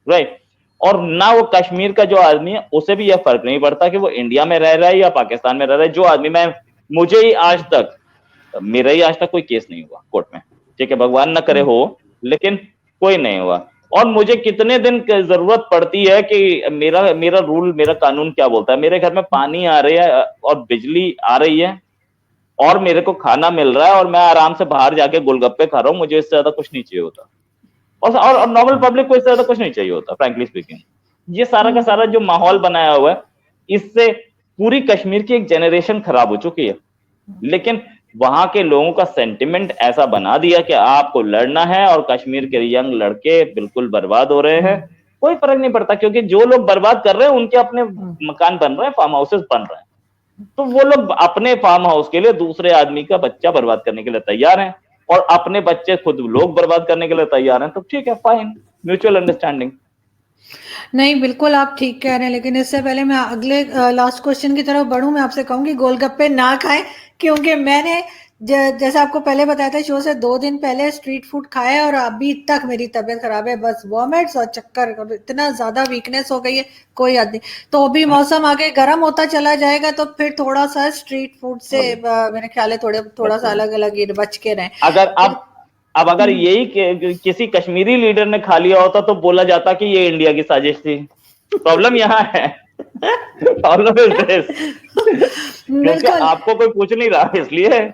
राइट। और ना वो कश्मीर का जो आदमी है उसे भी यह फर्क नहीं पड़ता कि वो इंडिया में रह रहा है या पाकिस्तान में रह रहा है। जो आदमी मुझे ही आज तक, मेरा ही आज तक कोई केस नहीं हुआ कोर्ट में, ठीक है, भगवान ना करे हो, लेकिन कोई नहीं हुआ। और मुझे कितने दिन की जरूरत पड़ती है कि मेरा मेरा रूल, मेरा कानून क्या बोलता है, मेरे घर में पानी आ रही है और बिजली आ रही है और मेरे को खाना मिल रहा है और मैं आराम से बाहर जाके गोलगप्पे खा रहा हूँ, मुझे इससे ज्यादा कुछ नहीं चाहिए होता। और नॉर्मल पब्लिक को इससे ज्यादा कुछ नहीं चाहिए होता, फ्रैंकली स्पीकिंग। ये सारा का सारा जो माहौल बनाया हुआ है, इससे पूरी कश्मीर की एक जनरेशन खराब हो चुकी है। लेकिन वहां के लोगों का सेंटिमेंट ऐसा बना दिया कि आपको लड़ना है और कश्मीर के यंग लड़के बिल्कुल बर्बाद हो रहे हैं, कोई फर्क नहीं पड़ता, क्योंकि जो लोग बर्बाद कर रहे हैं उनके अपने मकान बन रहे हैं, फार्म हाउसेस बन रहे हैं, तो वो लोग अपने फार्म हाउस के लिए दूसरे आदमी का बच्चा बर्बाद करने के लिए तैयार हैं, और अपने बच्चे खुद लोग बर्बाद करने के लिए तैयार हैं, तो ठीक है, फाइन, म्यूचुअल अंडरस्टैंडिंग। नहीं, बिल्कुल आप ठीक कह रहे हैं, लेकिन इससे पहले मैं अगले लास्ट क्वेश्चन की तरफ बढ़ूं, मैं आपसे कहूंगी गोलगप्पे ना खाएं, क्योंकि मैंने जैसा आपको पहले बताया था शो से 2 दिन पहले स्ट्रीट फूड खाया और अभी तक मेरी तबीयत खराब है, बस वॉमिट्स और चक्कर, इतना ज्यादा वीकनेस हो गई है, कोई हद नहीं। तो अभी मौसम आगे गर्म होता चला जाएगा तो फिर थोड़ा सा स्ट्रीट फूड से मेरे ख्याल है थोड़ा सा अलग अलग बच के रहें। अगर अब अगर यही किसी कश्मीरी लीडर ने खा लिया होता तो बोला जाता कि ये इंडिया की साजिश थी। प्रॉब्लम यहाँ है, प्रॉब्लम इज दिस, क्योंकि आपको कोई पूछ नहीं रहा इसलिए।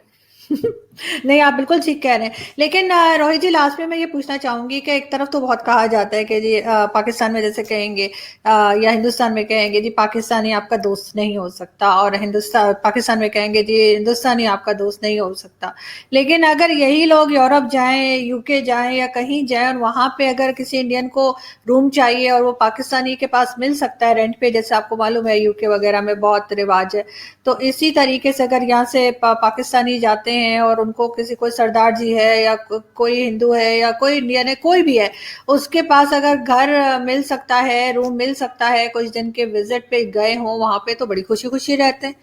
नहीं, आप बिल्कुल ठीक कह रहे हैं, लेकिन रोहित जी लास्ट में मैं ये पूछना चाहूंगी कि एक तरफ तो बहुत कहा जाता है कि जी पाकिस्तान में जैसे कहेंगे या हिंदुस्तान में कहेंगे जी पाकिस्तानी आपका दोस्त नहीं हो सकता, और पाकिस्तान में कहेंगे जी हिंदुस्तानी आपका दोस्त नहीं हो सकता। लेकिन अगर यही लोग यूरोप जाएं, यूके जाएं या कहीं जाएं और वहां पे अगर किसी इंडियन को रूम चाहिए और वो पाकिस्तानी के पास मिल सकता है रेंट पे, जैसे आपको मालूम है यूके वगैरह में बहुत रिवाज है, तो इसी तरीके से अगर यहाँ से पाकिस्तानी जाते हैं और उनको किसी कोई सरदार जी है या कोई हिंदू है या कोई इंडियन है, कोई भी है, उसके पास अगर घर मिल सकता है, रूम मिल सकता है, कुछ दिन के विजिट पे गए हों वहां पे, तो बड़ी खुशी खुशी रहते हैं।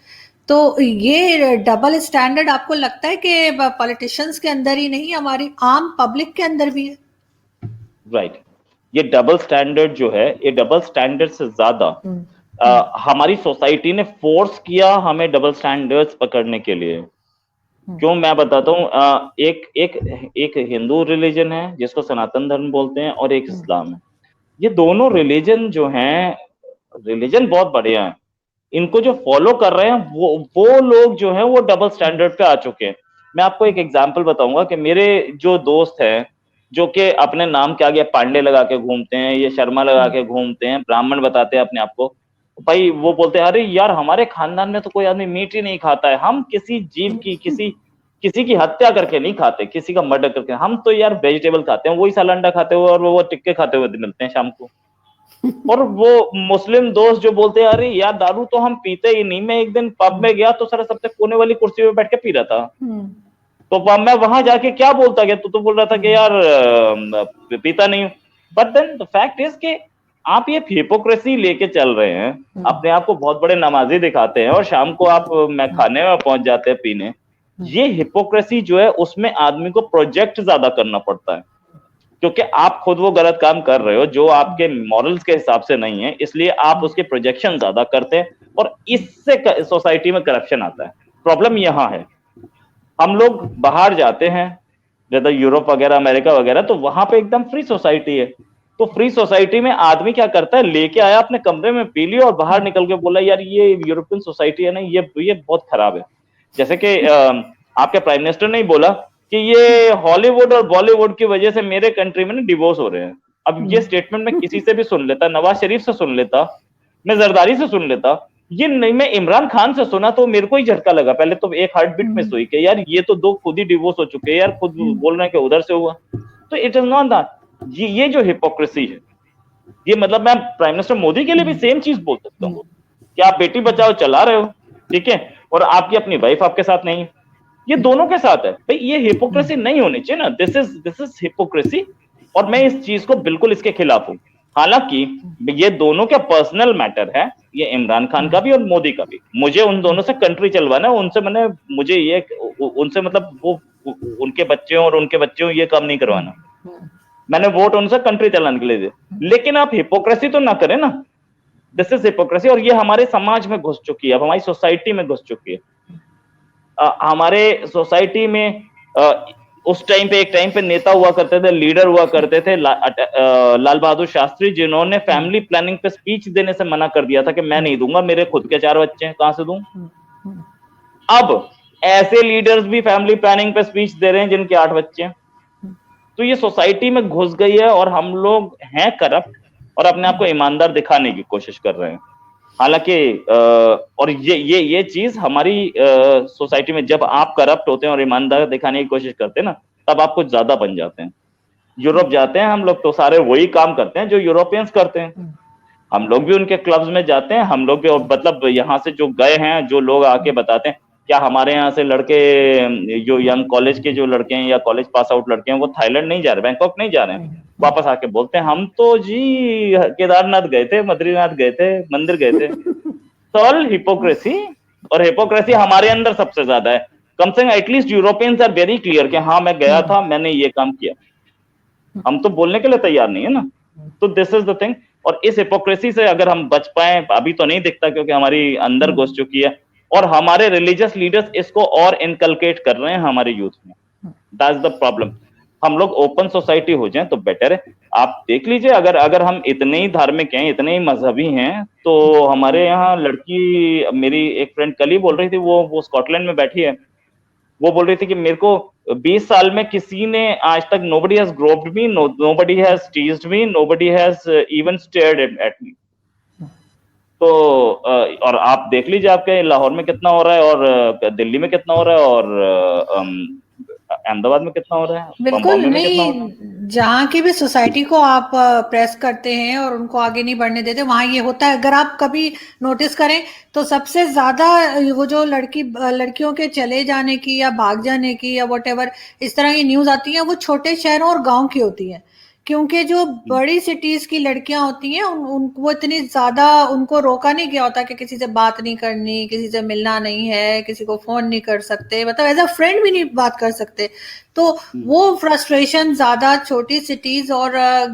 तो ये डबल स्टैंडर्ड आपको लगता है कि पॉलिटिशियंस के अंदर ही नहीं, हमारी आम पब्लिक के अंदर भी है? राइट, ये डबल स्टैंडर्ड जो है, ये डबल स्टैंडर्ड से ज्यादा हमारी सोसाइटी ने फोर्स किया हमें डबल स्टैंडर्ड्स पकड़ने के लिए। क्यों, मैं बताता हूँ। एक हिंदू रिलीजन है जिसको सनातन धर्म बोलते हैं, और एक इस्लाम है। ये दोनों रिलीजन जो हैं, रिलीजन बहुत बढ़िया है, इनको जो फॉलो कर रहे हैं वो लोग जो हैं वो डबल स्टैंडर्ड पे आ चुके हैं। मैं आपको एक एग्जांपल बताऊंगा कि मेरे जो दोस्त हैं जो कि अपने नाम के आगे पांडे लगा के घूमते हैं, ये शर्मा लगा के घूमते हैं, ब्राह्मण बताते हैं अपने आप को, भाई वो बोलते हैं अरे यार हमारे खानदान में तो कोई आदमी मीट ही नहीं खाता है, हम किसी जीव की किसी की हत्या करके नहीं खाते, किसी का मर्डर करके, हम तो यार वेजिटेबल खाते हैं, वही साला अंडा खाते हुए और वो टिक्के खाते हुए मिलते हैं शाम को। और वो मुस्लिम दोस्त जो बोलते हैं अरे यार दारू तो हम पीते ही नहीं, मैं एक दिन पब में गया तो सारा सबसे कोने वाली कुर्सी पे बैठ के पी रहा था, तो मैं वहां जाके क्या बोलता गया, तो बोल रहा था कि यार पीता नहीं हूं। But then the fact is कि आप ये हिपोक्रेसी लेके चल रहे हैं, अपने आप को बहुत बड़े नमाजी दिखाते हैं और शाम को आप मैं खाने में पहुंच जाते हैं पीने। ये हिपोक्रेसी जो है उसमें आदमी को प्रोजेक्ट ज्यादा करना पड़ता है, क्योंकि आप खुद वो गलत काम कर रहे हो जो आपके मॉरल्स के हिसाब से नहीं है, इसलिए आप उसके प्रोजेक्शन ज्यादा करते हैं और इससे सोसाइटी में करप्शन आता है। प्रॉब्लम यहाँ है, हम लोग बाहर जाते हैं जैसे यूरोप वगैरह, अमेरिका वगैरह, तो वहां पे एकदम फ्री सोसाइटी है। तो फ्री सोसाइटी में आदमी क्या करता है, लेके आया अपने कमरे में पी लिया और बाहर निकल के बोला यार ये यूरोपियन सोसाइटी है ना, ये बहुत खराब है। जैसे कि आपके प्राइम मिनिस्टर ने ही बोला कि ये हॉलीवुड और बॉलीवुड की वजह से मेरे कंट्री में ना डिवोर्स हो रहे हैं। अब ये स्टेटमेंट मैं किसी से भी सुन लेता, नवाज शरीफ से सुन लेता, मैं जरदारी से सुन लेता, ये नहीं मैं इमरान खान से सुना तो मेरे को ही झटका लगा। पहले तो एक हार्ट बीट मिस हुई कि यार ये तो दो खुद ही डिवोर्स हो चुके हैं, यार खुद बोल रहे हैं कि उधर से हुआ। तो इट इज नॉट दैट, ये जो हिपोक्रेसी है, ये मतलब मैं प्राइम मिनिस्टर मोदी के लिए भी सेम चीज बोल सकता हूँ कि आप बेटी बचाओ चला रहे हो, ठीक है, और आपकी अपनी वाइफ आपके साथ नहीं है, ये दोनों के साथ है भाई, ये हिपोक्रेसी नहीं होनी चाहिए ना, दिस इज हिपोक्रेसी। और मैं इस चीज को बिल्कुल इसके खिलाफ हूँ। हालांकि ये दोनों का पर्सनल मैटर है, ये इमरान खान का भी और मोदी का भी। मुझे उन दोनों से कंट्री चलवाना, उनसे मैंने मुझे ये उनसे मतलब वो उनके बच्चों और उनके बच्चों ये काम नहीं करवाना। मैंने वोट उनसे कंट्री चलाने के लिए दिए, लेकिन आप हिपोक्रेसी तो ना करें ना। दिस इज हिपोक्रेसी, और ये हमारे समाज में घुस चुकी है, अब हमारी सोसाइटी में घुस चुकी है। हमारे सोसाइटी में उस टाइम पे, एक टाइम पे नेता हुआ करते थे, लीडर हुआ करते थे, लाल बहादुर शास्त्री, जिन्होंने फैमिली प्लानिंग पे स्पीच देने से मना कर दिया था कि मैं नहीं दूंगा, मेरे खुद के 4 बच्चे हैं, कहां से दूं। अब ऐसे लीडर्स भी फैमिली प्लानिंग पे स्पीच दे रहे हैं जिनके 8 बच्चे हैं। तो ये सोसाइटी में घुस गई है, और हम लोग हैं करप्ट और अपने आप को ईमानदार दिखाने की कोशिश कर रहे हैं। हालांकि और ये चीज हमारी सोसाइटी में, जब आप करप्ट होते हैं और ईमानदार दिखाने की कोशिश करते हैं ना, तब आप कुछ ज्यादा बन जाते हैं। यूरोप जाते हैं हम लोग तो सारे वही काम करते हैं जो यूरोपियंस करते हैं। हम लोग भी उनके क्लब्स में जाते हैं, हम लोग भी, मतलब यहाँ से जो गए हैं, जो लोग आके बताते हैं, क्या हमारे यहाँ से लड़के, जो यंग कॉलेज के जो लड़के हैं या कॉलेज पास आउट लड़के हैं, वो थाईलैंड नहीं जा रहे, बैंकॉक नहीं जा रहे हैं, वापस आके बोलते हैं हम तो जी केदारनाथ गए थे, बद्रीनाथ गए थे, मंदिर गए थे। तो ऑल हिपोक्रेसी, और हिपोक्रेसी हमारे अंदर सबसे ज्यादा है। कम से कम at least Europeans are very clear कि हाँ मैं गया था, मैंने ये काम किया। हम तो बोलने के लिए तैयार नहीं है ना। तो दिस इज द थिंग, और इस हिपोक्रेसी से अगर हम बच पाए, अभी तो नहीं दिखता क्योंकि हमारी अंदर घुस चुकी है, और हमारे रिलीजियस लीडर्स इसको और इनकलकेट कर रहे हैं हमारे यूथ में। That's the problem. हम लोग ओपन सोसाइटी हो जाएं तो बेटर है। आप देख लीजिए, अगर हम इतने ही धार्मिक हैं, इतने ही मजहबी हैं, तो हमारे यहाँ लड़की, मेरी एक फ्रेंड कल ही बोल रही थी, वो स्कॉटलैंड में बैठी है, वो बोल रही थी कि मेरे को 20 साल में किसी ने आज तक, nobody has groped me, nobody has teased me, nobody has even stared at me। तो और आप देख लीजिए, आपके लाहौर में कितना हो रहा है, और दिल्ली में कितना हो रहा है, और अहमदाबाद में कितना हो रहा है, बिल्कुल बॉम्बे में कितना हो रहा है। नहीं, जहाँ की भी सोसाइटी को आप प्रेस करते हैं और उनको आगे नहीं बढ़ने देते, वहां ये होता है। अगर आप कभी नोटिस करें तो सबसे ज्यादा वो जो लड़कियों के चले जाने की या भाग जाने की या व्हाटएवर इस तरह की न्यूज आती है, वो छोटे शहरों और गांव की होती है। क्योंकि जो बड़ी सिटीज की लड़कियां होती हैं, वो इतनी ज्यादा, उनको रोका नहीं गया होता कि किसी से बात नहीं करनी, किसी से मिलना नहीं है, किसी को फोन नहीं कर सकते, मतलब एज अ फ्रेंड भी नहीं बात कर सकते। तो वो फ्रस्ट्रेशन ज्यादा छोटी सिटीज और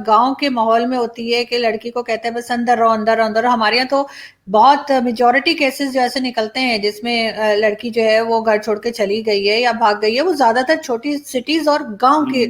गांव के माहौल में होती है कि लड़की को कहते हैं बस अंदर रहो, अंदर रहो, अंदर रहो। हमारे यहाँ तो बहुत मेजोरिटी केसेस जो ऐसे निकलते हैं जिसमें लड़की जो है वो घर छोड़ के चली गई है या भाग गई है, वो ज्यादातर छोटी सिटीज और गांव के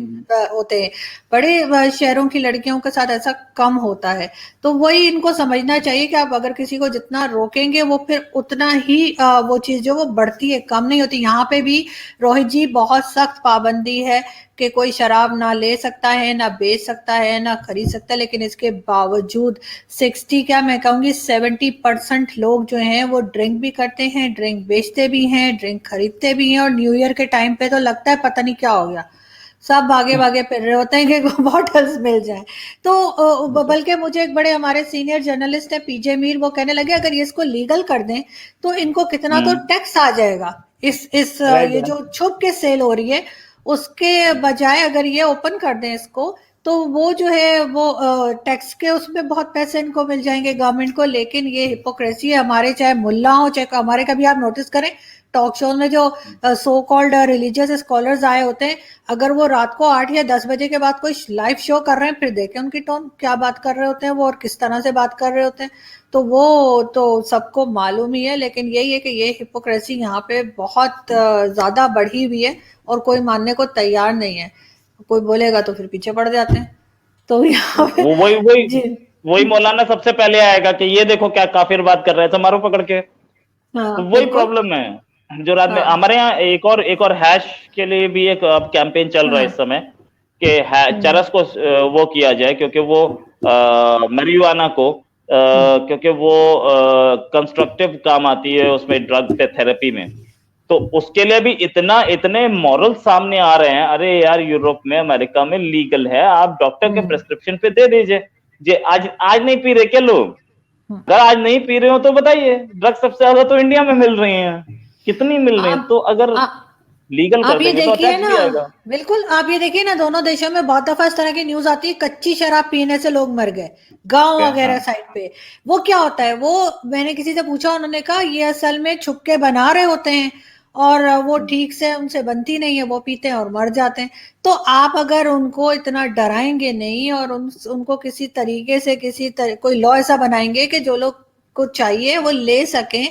होते हैं। बड़े शहरों की लड़कियों के साथ ऐसा कम होता है। तो वही इनको समझना चाहिए कि आप अगर किसी को जितना रोकेंगे, वो फिर उतना ही वो चीज जो वो बढ़ती है, कम नहीं होती। यहाँ पे भी रोहित जी बहुत सख्त पाबंदी है कि कोई शराब ना ले सकता है, ना बेच सकता है, ना खरीद सकता है, लेकिन इसके बावजूद 60 क्या मैं कहूंगी 70% लोग जो हैं वो ड्रिंक भी करते हैं, ड्रिंक बेचते भी हैं, ड्रिंक खरीदते भी हैं। और न्यू ईयर के टाइम पे तो लगता है पता नहीं क्या हो गया, सब भागे भागे फिर रहे होते हैं कि बॉटल्स मिल जाए। तो बल्कि मुझे एक बड़े हमारे सीनियर जर्नलिस्ट है पीजे मीर, वो कहने लगे अगर ये इसको लीगल कर दें तो इनको कितना तो टैक्स आ जाएगा। इस ये जो छुप के सेल हो रही है उसके बजाय अगर ये ओपन कर दें इसको, तो वो जो है वो टैक्स के उसमें बहुत पैसे इनको मिल जाएंगे गवर्नमेंट को। लेकिन ये हिपोक्रेसी है हमारे, चाहे मुल्ला हो चाहे हमारे, कभी आप नोटिस करें टॉक शो में जो सो कॉल्ड रिलीजियस स्कॉलर्स आए होते हैं, अगर वो रात को 8 या 10 बजे के बाद कोई लाइव शो कर रहे हैं, फिर देखें उनकी टोन, क्या बात कर रहे होते हैं वो और किस तरह से बात कर रहे होते हैं। तो वो तो सबको मालूम ही है। लेकिन यही है कि ये हिपोक्रेसी यहाँ पे बहुत ज्यादा बढ़ी हुई है और कोई मानने को तैयार नहीं है। कोई बोलेगा तो फिर पीछे पड़ जाते हैं। तो यहाँ पे वही वही वही मौलाना सबसे पहले आएगा कि ये देखो क्या काफिर बात कर रहे हैं, तो मारो पकड़ के। तो वही प्रॉब्लम है जो रात में हमारे यहाँ एक और हैश के लिए भी एक कैंपेन चल रहा है इस समय कि चरस को वो किया जाए, क्योंकि वो marijuana को क्योंकि वो कंस्ट्रक्टिव काम आती है उसमें, ड्रग थेरेपी में। तो उसके लिए भी इतने मॉरल सामने आ रहे हैं। अरे यार, यूरोप में, अमेरिका में लीगल है, आप डॉक्टर के प्रेस्क्रिप्शन पे दे दीजिए। जे आज नहीं पी रहे क्या लोग? अगर आज नहीं पी रहे हो तो बताइए। ड्रग सबसे ज्यादा तो इंडिया में मिल रही हैं, कितनी मिल रही हैं? तो अगर लीगल आप कर ये देंगे तो देखिए टैक्स ना, भी आएगा। बिल्कुल आप ये देखिए ना, दोनों देशों में बहुत दफा इस तरह की न्यूज आती है, कच्ची शराब पीने से लोग मर गए गांव क्या, वगैरह हाँ। साइड पे। वो क्या होता है, वो मैंने किसी से पूछा, उन्होंने कहा ये असल में छुप के बना रहे होते हैं, और वो ठीक से उनसे बनती नहीं है, वो पीते हैं और मर जाते हैं। तो आप अगर उनको इतना डराएंगे नहीं, और उनको किसी तरीके से कोई लॉ ऐसा बनाएंगे कि जो लोग को चाहिए वो ले सकें,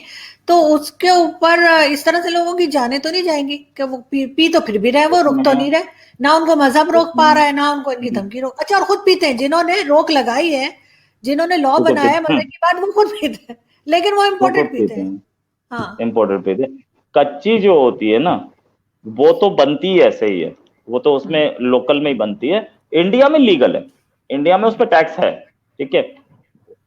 तो उसके ऊपर इस तरह से लोगों की जाने तो नहीं जाएंगी कि वो पी तो फिर भी रहे, वो रुक तो उसमें नहीं रहे। ना उनको मजहब रोक पा उसमें रहा है, ना उनको इनकी धमकी रोक, अच्छा, और खुद पीते हैं, जिन्होंने रोक लगाई है, जिन्होंने लॉ वो खुद बनाया है पीते मजे की बात, वो खुद पीते हैं, लेकिन वो वो इम्पोर्टेड खुद पीते पीते हैं। हैं, हाँ। इम्पोर्टेड पीते हैं। कच्ची जो होती है ना, वो तो बनती ही ऐसे ही है, वो तो हम्म, उसमें लोकल में ही बनती है। इंडिया में लीगल है, इंडिया में उस पर टैक्स है, ठीक है।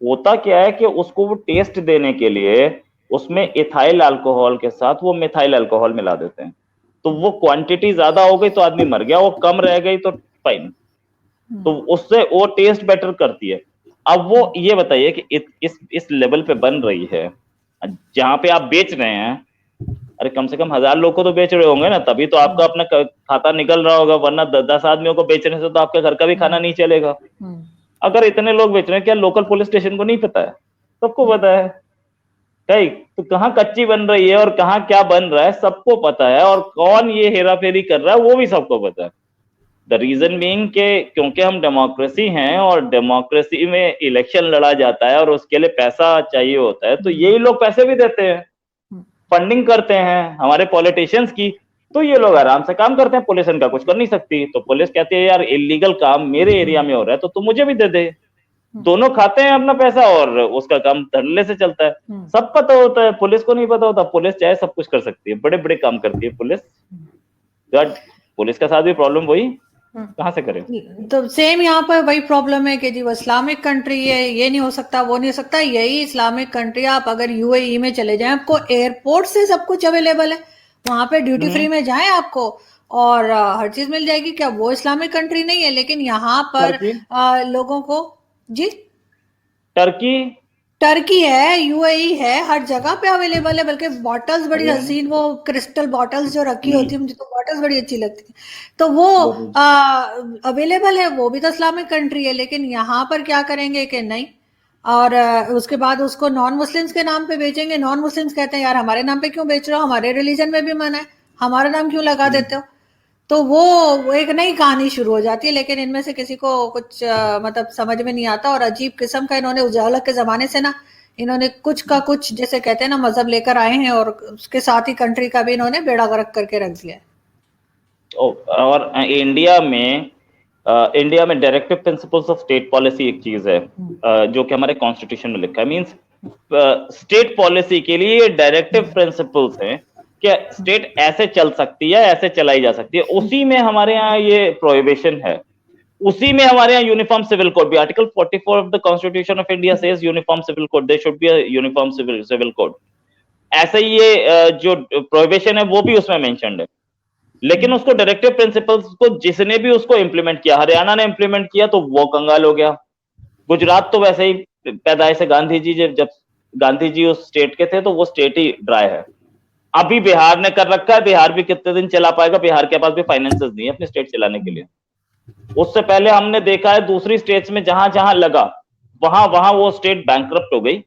होता क्या है कि उसको वो टेस्ट देने के लिए उसमें इथाइल अल्कोहल के साथ वो मिथाइल अल्कोहल मिला देते हैं। तो वो क्वांटिटी ज्यादा हो गई तो आदमी मर गया, वो कम रह गई तो फाइन। तो हम्म, उससे वो टेस्ट बेटर करती है। अब वो ये बताइए कि इस लेवल पे बन रही है, जहां पे आप बेच रहे हैं, अरे कम से कम 1000 लोग को तो बेच रहे होंगे ना, तभी तो आपका हम्म, अपना खाता निकल रहा होगा, वरना 10 आदमियों को बेचने से तो आपके घर का भी खाना हम्म, नहीं चलेगा। हम्म, अगर इतने लोग बेच रहे हैं, क्या लोकल पुलिस स्टेशन को नहीं पता है? सबको पता है। ठीक, तो कहाँ कच्ची बन रही है और कहाँ क्या बन रहा है सबको पता है, और कौन ये हेरा फेरी कर रहा है वो भी सबको पता है। द रीजन बीइंग के क्योंकि हम डेमोक्रेसी हैं, और डेमोक्रेसी में इलेक्शन लड़ा जाता है और उसके लिए पैसा चाहिए होता है, तो यही लोग पैसे भी देते हैं, हम्म, फंडिंग करते हैं हमारे पॉलिटिशियंस की। तो ये लोग आराम से काम करते हैं, पुलिस इनका कुछ कर नहीं सकती, तो पुलिस कहती है यार इलीगल काम मेरे एरिया में हो रहा है तो तू मुझे भी दे दे। हम्म, दोनों खाते हैं अपना पैसा, और उसका काम धड़ल्ले से चलता है। हम्म, सब पता होता है, पुलिस को नहीं पता होता। पुलिस चाहे सब कुछ कर सकती है, बड़े बड़े काम करती है पुलिस। यार पुलिस के साथ भी प्रॉब्लम वही, हम्म। कहाँ से करें? तो सेम यहाँ पर वही प्रॉब्लम है कि जी वो इस्लामिक कंट्री है, ये नहीं हो सकता, वो नहीं हो सकता। यही इस्लामिक कंट्री, आप अगर यूएई में चले जाएं, आपको एयरपोर्ट से सब कुछ अवेलेबल है, वहां पे ड्यूटी फ्री हम्म। में जाएं आपको, और हर चीज मिल जाएगी। क्या वो इस्लामिक कंट्री नहीं है? लेकिन यहाँ पर टर्की। लोगों को, जी, टर्की। टर्की है, यूएई है, हर जगह पे अवेलेबल है, बल्कि बॉटल्स बड़ी अरे, हसीन, वो क्रिस्टल बॉटल्स जो रखी होती है, हम्म। मुझे तो बॉटल्स बड़ी अच्छी लगती है। तो वो वो अवेलेबल है, वो भी तो इस्लामिक कंट्री है, लेकिन यहाँ पर क्या करेंगे कि नहीं। और उसके बाद उसको नॉन मुस्लिम्स के नाम पे बेचेंगे। नॉन मुस्लिम्स कहते हैं यार हमारे नाम पे क्यों बेच रहे हो, हमारे रिलीजन में भी मना है, हमारा नाम क्यों लगा देते हो। तो वो एक नई कहानी शुरू हो जाती है, लेकिन इनमें से किसी को कुछ मतलब समझ में नहीं आता। और अजीब किस्म का इन्होंने उजाला के जमाने से ना, इन्होंने कुछ का कुछ, जैसे कहते हैं ना, मजहब लेकर आए हैं, और उसके साथ ही कंट्री का भी इन्होंने बेड़ा गर्क करके रख दिया है। और इंडिया में directive principles of state policy एक चीज है, जो कि हमारे कॉन्स्टिट्यूशन में लिखा है। मींस स्टेट पॉलिसी के लिए डायरेक्टिव प्रिंसिपल्स हैं कि स्टेट ऐसे चल सकती है, ऐसे चलाई जा सकती है। उसी में हमारे यहाँ ये प्रोहिबिशन है। उसी में हमारे यहाँ यूनिफॉर्म सिविल कोड भी, article 44 of the constitution of India says uniform civil code, there should be a uniform civil code. ऐसे ही ये जो प्रोहिबिशन है वो भी उसमें मेंशन्ड है। लेकिन उसको डायरेक्टिव प्रिंसिपल्स को जिसने भी उसको इंप्लीमेंट किया, हरियाणा ने इंप्लीमेंट किया तो वो कंगाल हो गया। गुजरात तो वैसे ही पैदाइश से गांधी जी, जब गांधी जी उस स्टेट के थे तो वो स्टेट ही ड्राई है। अभी बिहार ने कर रखा है, बिहार भी कितने दिन चला पाएगा? बिहार के पास भी फाइनेंसेस नहीं है अपने स्टेट चलाने के लिए। उससे पहले हमने देखा है दूसरी स्टेट्स में जहां जहां लगा, वहां वहां वो स्टेट बैंकरप्ट हो गई,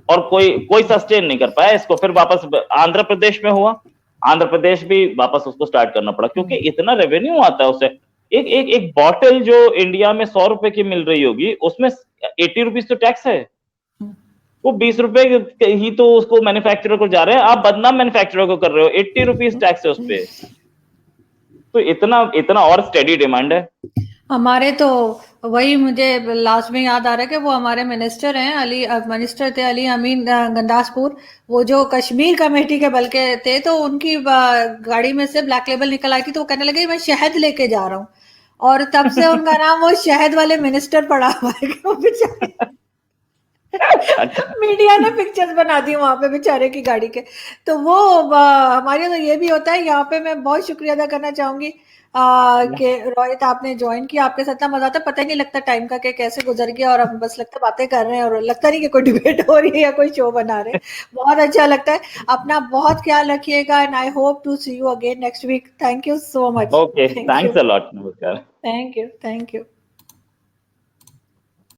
और कोई कोई सस्टेन नहीं कर पाया इसको। फिर वापस आंध्र प्रदेश में हुआ, आंध्र प्रदेश भी वापस उसको स्टार्ट करना पड़ा, क्योंकि इतना रेवेन्यू आता है उससे। एक एक एक बॉटल जो इंडिया में 100 रुपए की मिल रही होगी, उसमें 80 रुपीज तो टैक्स है। वो 20 रुपए ही तो उसको मैन्युफैक्चरर को जा रहे हैं, आप बदनाम मैन्युफैक्चरर को कर रहे हो। 80 रुपीज टैक्स है उस पर। तो इतना इतना और स्टेडी डिमांड है। हमारे तो वही, मुझे लास्ट में याद आ रहा है कि वो हमारे मिनिस्टर हैं, मिनिस्टर थे अली अमीन गंदासपुर, वो जो कश्मीर कमेटी के बल्कि थे, तो उनकी गाड़ी में से ब्लैक लेबल निकल आई थी, तो वो कहने लगे मैं शहद लेके जा रहा हूँ, और तब से उनका नाम वो शहद वाले मिनिस्टर पड़ा हुआ है। वो बेचारे अच्छा। मीडिया ने पिक्चर्स बना दी वहां पे बेचारे की गाड़ी के। तो वो हमारे तो ये भी होता है यहाँ पे। मैं बहुत शुक्रिया अदा करना चाहूंगी कि रोहित आपने ज्वाइन किया, आपके साथ इतना मजा आता है, पता ही नहीं लगता टाइम का कि कैसे गुजर गया, और हम बस लगता बातें कर रहे हैं और लगता नहीं कि कोई डिबेट हो रही है या कोई शो बना रहे हैं। बहुत अच्छा लगता है। अपना बहुत ख्याल रखिएगा and I hope to see you again next week. Thank you so much. Okay, thank you. Thanks a lot. नमस्कार। Thank you. Thank you.